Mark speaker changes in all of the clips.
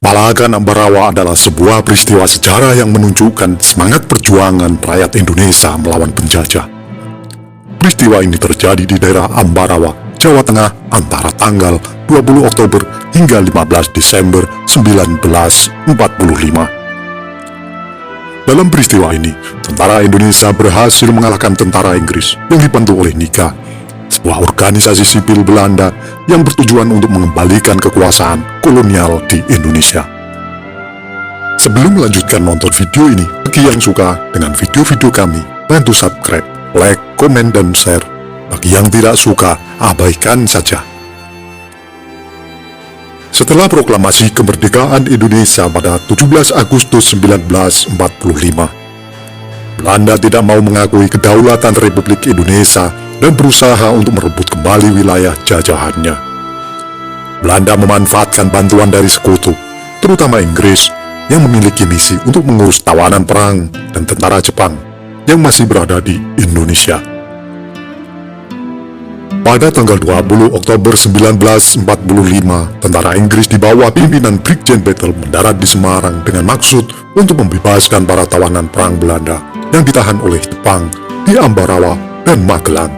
Speaker 1: Palagan Ambarawa adalah sebuah peristiwa sejarah yang menunjukkan semangat perjuangan rakyat Indonesia melawan penjajah. Peristiwa ini terjadi di daerah Ambarawa, Jawa Tengah antara tanggal 20 Oktober hingga 15 Desember 1945. Dalam peristiwa ini, tentara Indonesia berhasil mengalahkan tentara Inggris yang dibantu oleh NICA, sebuah organisasi sipil Belanda yang bertujuan untuk mengembalikan kekuasaan kolonial di Indonesia. Sebelum melanjutkan nonton video ini, bagi yang suka dengan video-video kami, bantu subscribe, like, komen, dan share. Bagi yang tidak suka, abaikan saja. Setelah proklamasi kemerdekaan Indonesia pada 17 Agustus 1945, Belanda tidak mau mengakui kedaulatan Republik Indonesia dan berusaha untuk merebut kembali wilayah jajahannya. Belanda memanfaatkan bantuan dari sekutu, terutama Inggris, yang memiliki misi untuk mengurus tawanan perang dan tentara Jepang yang masih berada di Indonesia. Pada tanggal 20 Oktober 1945, tentara Inggris di bawah pimpinan Brigjen Battle mendarat di Semarang dengan maksud untuk membebaskan para tawanan perang Belanda yang ditahan oleh Jepang di Ambarawa dan Magelang.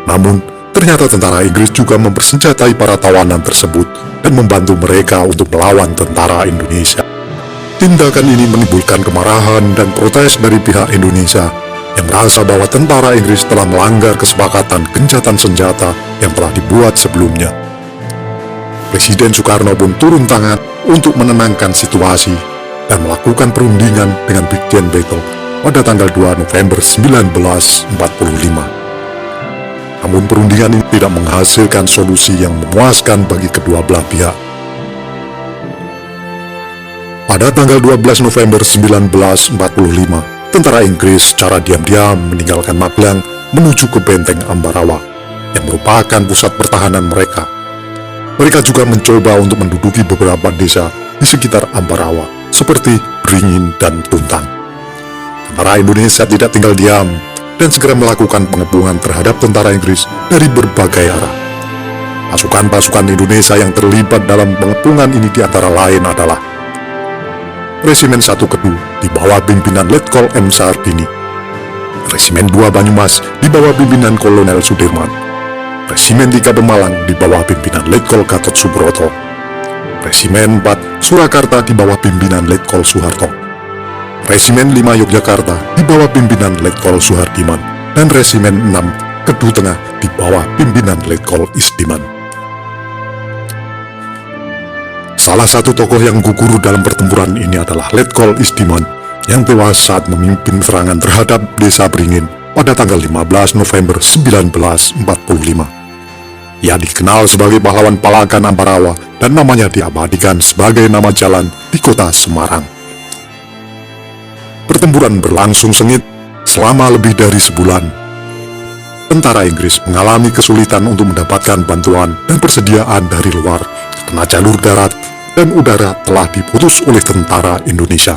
Speaker 1: Namun, ternyata tentara Inggris juga mempersenjatai para tawanan tersebut dan membantu mereka untuk melawan tentara Indonesia. Tindakan ini menimbulkan kemarahan dan protes dari pihak Indonesia yang merasa bahwa tentara Inggris telah melanggar kesepakatan gencatan senjata yang telah dibuat sebelumnya. Presiden Soekarno pun turun tangan untuk menenangkan situasi dan melakukan perundingan dengan Brigjen Battle pada tanggal 2 November 1945. Namun perundingan ini tidak menghasilkan solusi yang memuaskan bagi kedua belah pihak. Pada tanggal 12 November 1945, tentara Inggris secara diam-diam meninggalkan Magelang menuju ke benteng Ambarawa, yang merupakan pusat pertahanan mereka. Mereka juga mencoba untuk menduduki beberapa desa di sekitar Ambarawa, seperti Beringin dan Tuntang. Tentara Indonesia tidak tinggal diam dan segera melakukan pengepungan terhadap tentara Inggris dari berbagai arah. Pasukan-pasukan Indonesia yang terlibat dalam pengepungan ini diantara lain adalah Resimen 1 Kedu di bawah pimpinan Letkol M. Sarbini, Resimen 2 Banyumas di bawah pimpinan Kolonel Sudirman, Resimen 3 Pemalang di bawah pimpinan Letkol Gatot Subroto, Resimen 4 Surakarta di bawah pimpinan Letkol Soeharto, Resimen 5 Yogyakarta di bawah pimpinan Letkol Suhardiman, dan Resimen 6 Kedu Tengah di bawah pimpinan Letkol Isdiman. Salah satu tokoh yang gugur dalam pertempuran ini adalah Letkol Isdiman yang tewas saat memimpin serangan terhadap desa Beringin pada tanggal 15 November 1945. Ia dikenal sebagai pahlawan Palagan Ambarawa dan namanya diabadikan sebagai nama jalan di kota Semarang. Pertempuran berlangsung sengit selama lebih dari sebulan. Tentara Inggris mengalami kesulitan untuk mendapatkan bantuan dan persediaan dari luar karena jalur darat dan udara telah diputus oleh tentara Indonesia.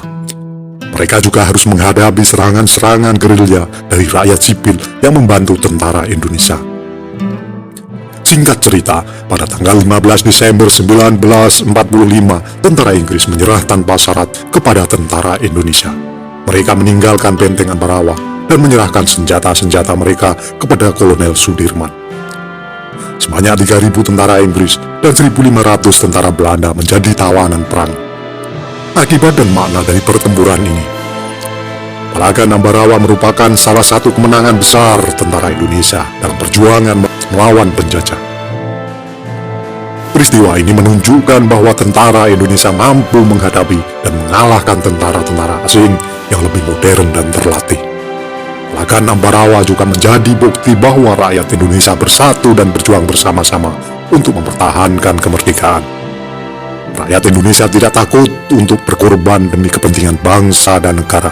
Speaker 1: Mereka juga harus menghadapi serangan-serangan gerilya dari rakyat sipil yang membantu tentara Indonesia. Singkat cerita, pada tanggal 15 Desember 1945, tentara Inggris menyerah tanpa syarat kepada tentara Indonesia. Mereka meninggalkan benteng Ambarawa dan menyerahkan senjata-senjata mereka kepada Kolonel Sudirman. Sebanyak 3.000 tentara Inggris dan 1.500 tentara Belanda menjadi tawanan perang. Akibat dan makna dari pertempuran ini, Palagan Ambarawa merupakan salah satu kemenangan besar tentara Indonesia dalam perjuangan melawan penjajah. Peristiwa ini menunjukkan bahwa tentara Indonesia mampu menghadapi dan mengalahkan tentara-tentara asing yang lebih modern dan terlatih. Palagan Ambarawa juga menjadi bukti bahwa rakyat Indonesia bersatu dan berjuang bersama-sama untuk mempertahankan kemerdekaan. Rakyat Indonesia tidak takut untuk berkorban demi kepentingan bangsa dan negara.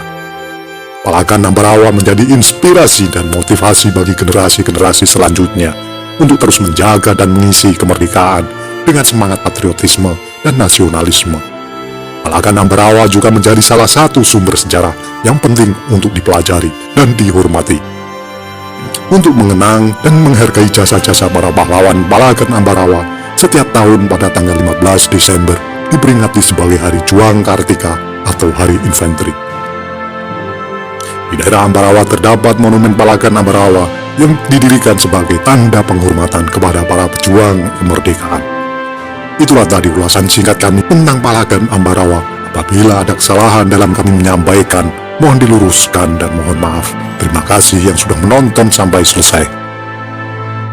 Speaker 1: Palagan Ambarawa menjadi inspirasi dan motivasi bagi generasi-generasi selanjutnya untuk terus menjaga dan mengisi kemerdekaan dengan semangat patriotisme dan nasionalisme. Palagan Ambarawa juga menjadi salah satu sumber sejarah yang penting untuk dipelajari dan dihormati. Untuk mengenang dan menghargai jasa-jasa para pahlawan Palagan Ambarawa, setiap tahun pada tanggal 15 Desember diperingati sebagai Hari Juang Kartika atau Hari Infanteri. Di daerah Ambarawa terdapat monumen Palagan Ambarawa yang didirikan sebagai tanda penghormatan kepada para pejuang kemerdekaan. Itulah tadi ulasan singkat kami tentang Palagan Ambarawa. Apabila ada kesalahan dalam kami menyampaikan, mohon diluruskan dan mohon maaf. Terima kasih yang sudah menonton sampai selesai.